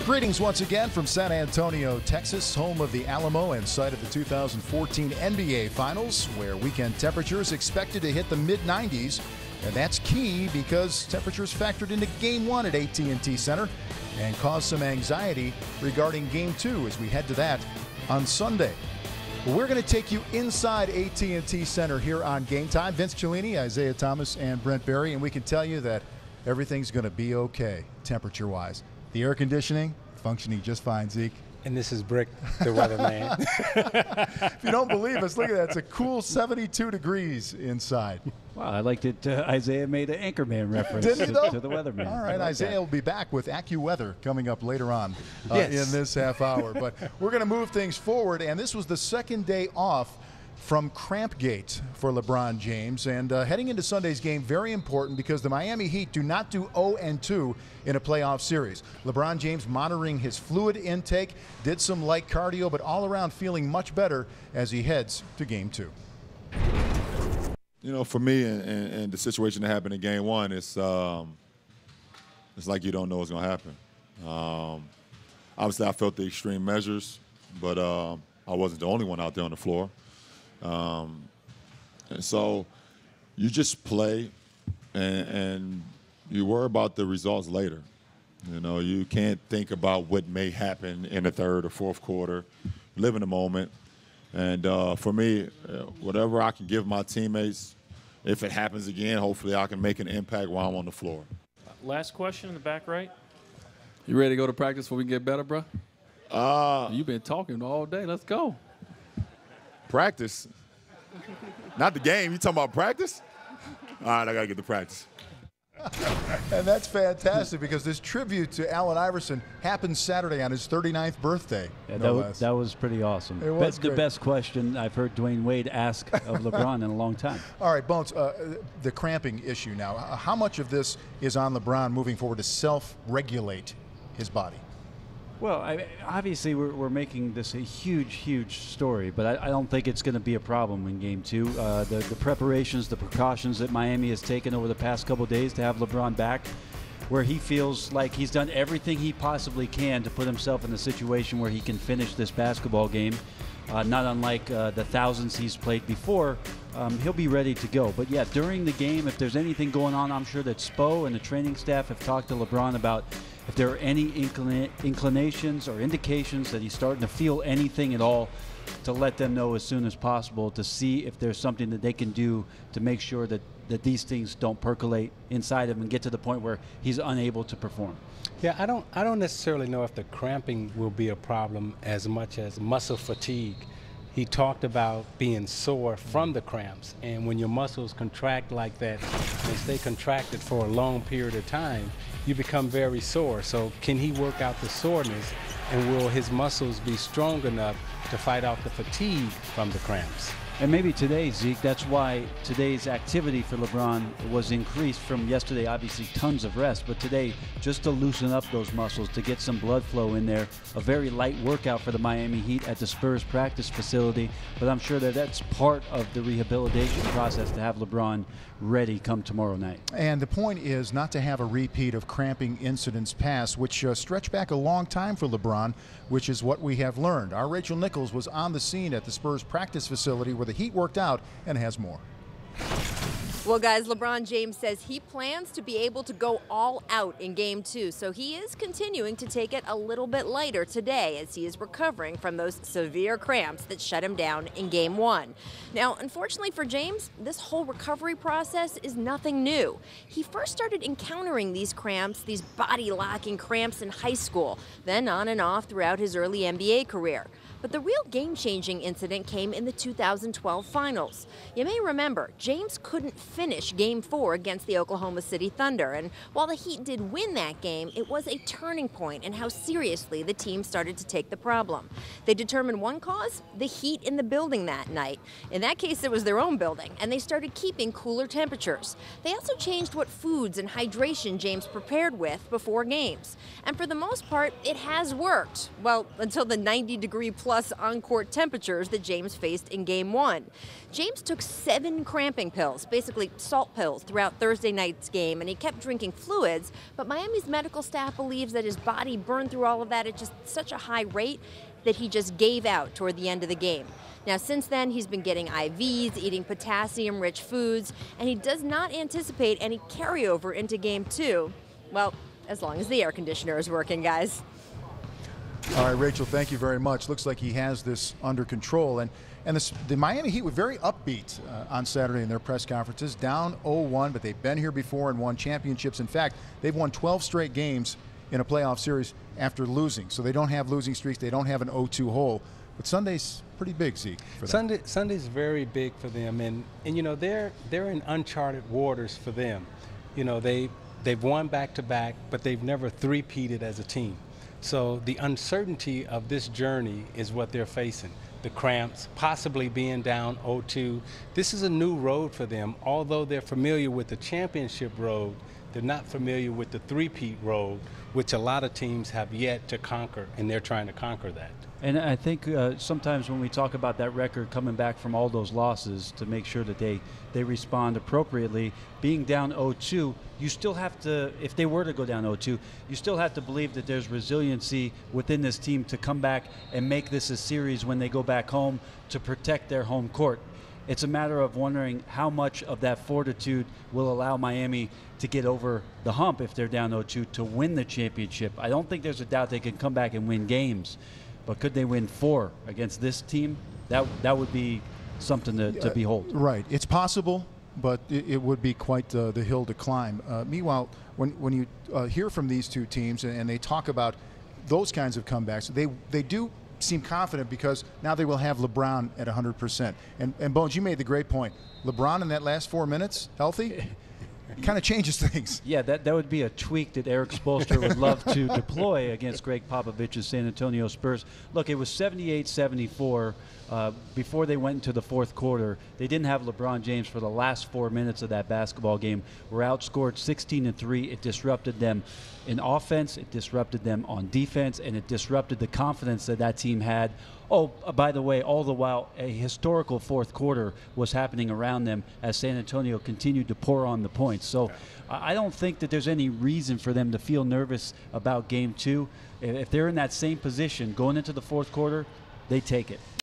Greetings once again from San Antonio, Texas, home of the Alamo and site of the 2014 NBA Finals, where weekend temperatures expected to hit the mid-90s. And that's key because temperatures factored into Game 1 at AT&T Center and caused some anxiety regarding Game 2 as we head to that on Sunday. We're going to take you inside AT&T Center here on Gametime. Vince Cellini, Isaiah Thomas, and Brent Berry, and we can tell you that everything's going to be okay temperature-wise. The air conditioning functioning just fine, Zeke. And this is Brick, the weatherman. If you don't believe us, look at that. It's a cool 72 degrees inside. Wow, I like that Isaiah made an Anchorman reference to the weatherman. All right, Isaiah will be back with AccuWeather coming up later on yes. in this half hour. But we're going to move things forward, and this was the second day off from Crampgate for LeBron James. And heading into Sunday's game, very important because the Miami Heat do not do 0-2 in a playoff series. LeBron James monitoring his fluid intake, did some light cardio, but all around feeling much better as he heads to Game 2. You know, for me and the situation that happened in Game 1, it's like you don't know what's going to happen. Obviously, I felt the extreme measures, but I wasn't the only one out there on the floor. And so you just play and you worry about the results later. You know, you can't think about what may happen in the third or fourth quarter. Live in the moment. And for me, whatever I can give my teammates, if it happens again, hopefully I can make an impact while I'm on the floor. Last question in the back right. You ready to go to practice before we get better, bro? You've been talking all day. Let's go. Practice? Not the game. You talking about practice? All right, I got to get to practice. And that's fantastic because this tribute to Allen Iverson happened Saturday on his 39th birthday. Yeah, that was pretty awesome. It was the best question I've heard Dwayne Wade ask of LeBron in a long time. All right, Bones, the cramping issue now. How much of this is on LeBron moving forward to self-regulate his body? Well, obviously we're making this a huge story, but I don't think it's going to be a problem in Game 2. The preparations, the precautions that Miami has taken over the past couple of days to have LeBron back, where he feels like he's done everything he possibly can to put himself in a situation where he can finish this basketball game. Not unlike the thousands he's played before, he'll be ready to go. But yeah, during the game, if there's anything going on, I'm sure that Spo and the training staff have talked to LeBron about if there are any inclinations or indications that he's starting to feel anything at all, to let them know as soon as possible to see if there's something that they can do to make sure that these things don't percolate inside him and get to the point where he's unable to perform. Yeah, I don't necessarily know if the cramping will be a problem as much as muscle fatigue. He talked about being sore from the cramps, and when your muscles contract like that and stay contracted for a long period of time, you become very sore. So can he work out the soreness, and will his muscles be strong enough to fight off the fatigue from the cramps? And maybe today, Zeke, that's why today's activity for LeBron was increased from yesterday. Obviously, tons of rest, but today, just to loosen up those muscles, to get some blood flow in there. A very light workout for the Miami Heat at the Spurs practice facility, but I'm sure that that's part of the rehabilitation process to have LeBron ready come tomorrow night. And the point is not to have a repeat of cramping incidents past, which stretch back a long time for LeBron, which is what we have learned. Our Rachel Nichols was on the scene at the Spurs practice facility where the Heat worked out and has more. Well, guys, LeBron James says he plans to be able to go all out in Game 2, so he is continuing to take it a little bit lighter today as he is recovering from those severe cramps that shut him down in Game 1. Now, unfortunately for James, this whole recovery process is nothing new. He first started encountering these cramps, these body-locking cramps in high school, then on and off throughout his early NBA career. But the real game-changing incident came in the 2012 finals. You may remember, James couldn't finish Game 4 against the Oklahoma City Thunder, and while the Heat did win that game, it was a turning point in how seriously the team started to take the problem. They determined one cause: the heat in the building that night. In that case, it was their own building, and they started keeping cooler temperatures. They also changed what foods and hydration James prepared with before games. And for the most part, it has worked. Well, until the 90-degree-plus on-court temperatures that James faced in Game 1. James took 7 cramping pills, basically basically salt pills throughout Thursday night's game, and he kept drinking fluids, but Miami's medical staff believes that his body burned through all of that at just such a high rate that he just gave out toward the end of the game. Now, since then, he's been getting IVs, eating potassium-rich foods, and he does not anticipate any carryover into Game 2. Well, as long as the air conditioner is working, guys. All right, Rachel, thank you very much. Looks like he has this under control. And the Miami Heat were very upbeat on Saturday in their press conferences, down 0-1, but they've been here before and won championships. In fact, they've won 12 straight games in a playoff series after losing. So they don't have losing streaks. They don't have an 0-2 hole. But Sunday's pretty big, Zeke, for them. Sunday's very big for them. And you know, they're in uncharted waters for them. You know, they've won back-to-back, but they've never three-peated as a team. So the uncertainty of this journey is what they're facing. The cramps, possibly being down 0-2. This is a new road for them. Although they're familiar with the championship road, they're not familiar with the three-peat road, which a lot of teams have yet to conquer, and they're trying to conquer that. And I think sometimes when we talk about that record coming back from all those losses, to make sure that they respond appropriately, being down 0-2, you still have to, if they were to go down 0-2, you still have to believe that there's resiliency within this team to come back and make this a series when they go back home to protect their home court. It's a matter of wondering how much of that fortitude will allow Miami to get over the hump if they're down 0-2 to win the championship. I don't think there's a doubt they can come back and win games. But could they win 4 against this team? That would be something to behold. Right. It's possible, but it would be quite the hill to climb. Meanwhile, when you hear from these two teams and they talk about those kinds of comebacks, they do seem confident because now they will have LeBron at 100%. And Bones, you made the great point. LeBron in that last 4 minutes, healthy, kind of changes things. Yeah, that would be a tweak that Eric Spoelstra would love to deploy against Greg Popovich's San Antonio Spurs. Look, it was 78-74 before they went into the fourth quarter. They didn't have LeBron James for the last 4 minutes of that basketball game. Were outscored 16-3. It disrupted them in offense, it disrupted them on defense, and it disrupted the confidence that team had. Oh, by the way, all the while, a historical fourth quarter was happening around them as San Antonio continued to pour on the points. So I don't think that there's any reason for them to feel nervous about Game 2. If they're in that same position going into the fourth quarter, they take it.